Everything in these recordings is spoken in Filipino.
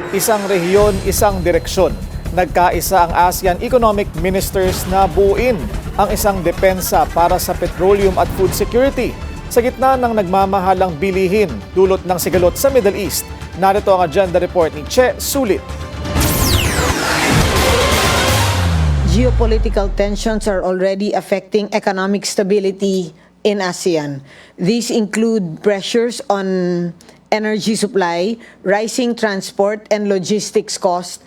Isang rehiyon, isang direksyon. Nagkaisa ang ASEAN Economic Ministers na buuin ang isang depensa para sa petroleum at food security. Sa gitna ng nagmamahalang bilihin dulot ng sigalot sa Middle East, narito ang agenda report ni Che Sulit. Geopolitical tensions are already affecting economic stability in ASEAN. These include pressures on energy supply, rising transport and logistics costs,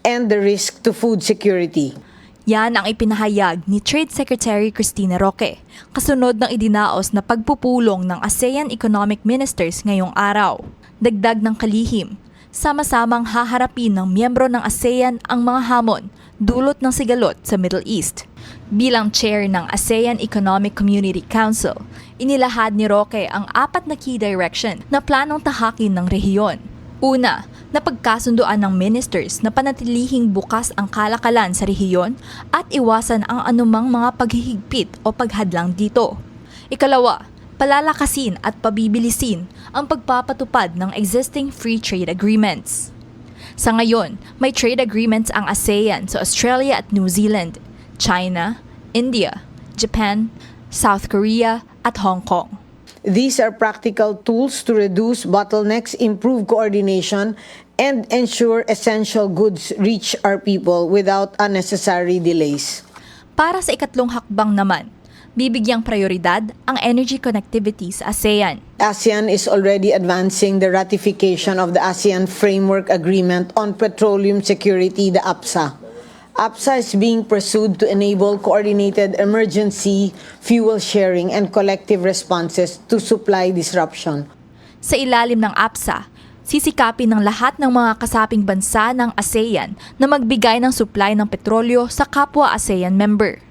and the risk to food security. Yan ang ipinahayag ni Trade Secretary Cristina Roque, kasunod ng idinaos na pagpupulong ng ASEAN Economic Ministers ngayong araw. Dagdag ng kalihim, sama-samang haharapin ng miyembro ng ASEAN ang mga hamon dulot ng sigalot sa Middle East. Bilang chair ng ASEAN Economic Community Council, inilahad ni Roque ang 4 na key direction na planong tahakin ng rehiyon. Una, napagkasunduan ng ministers na panatilihing bukas ang kalakalan sa rehiyon at iwasan ang anumang mga paghihigpit o paghadlang dito. Ikalawa, palalakasin at pabibilisin ang pagpapatupad ng existing free trade agreements. Sa ngayon, may trade agreements ang ASEAN sa Australia at New Zealand, China, India, Japan, South Korea at Hong Kong. These are practical tools to reduce bottlenecks, improve coordination, and ensure essential goods reach our people without unnecessary delays. Para sa ikatlong hakbang naman, bibigyang prioridad ang energy connectivity sa ASEAN. ASEAN is already advancing the ratification of the ASEAN Framework Agreement on Petroleum Security, the APSA. APSA is being pursued to enable coordinated emergency fuel sharing and collective responses to supply disruption. Sa ilalim ng APSA, sisikapin ng lahat ng mga kasaping bansa ng ASEAN na magbigay ng supply ng petrolyo sa kapwa ASEAN member.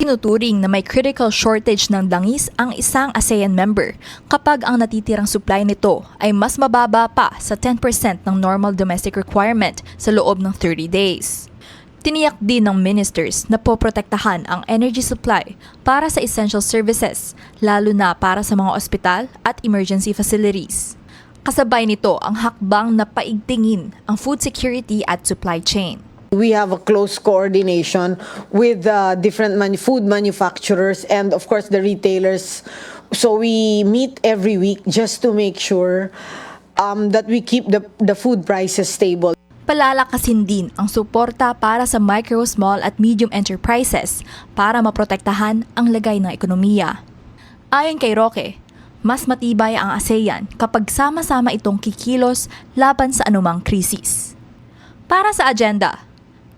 Tinuturing na may critical shortage ng langis ang isang ASEAN member kapag ang natitirang supply nito ay mas mababa pa sa 10% ng normal domestic requirement sa loob ng 30 days. Tiniyak din ng ministers na poprotektahan ang energy supply para sa essential services, lalo na para sa mga ospital at emergency facilities. Kasabay nito ang hakbang na paigtingin ang food security at supply chain. We have a close coordination with different food manufacturers and of course the retailers. So we meet every week just to make sure that we keep the food prices stable. Palalakasin din ang suporta para sa micro, small at medium enterprises para maprotektahan ang lagay ng ekonomiya. Ayon kay Roque, mas matibay ang ASEAN kapag sama-sama itong kikilos laban sa anumang krisis. Para sa agenda,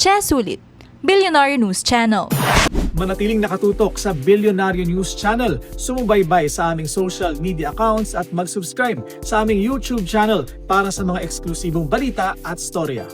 Che Sulit, Billionaire News Channel. Manatiling nakatutok sa Billionaire News Channel. Sumubaybay sa aming social media accounts at mag-subscribe sa aming YouTube channel para sa mga eksklusibong balita at storya.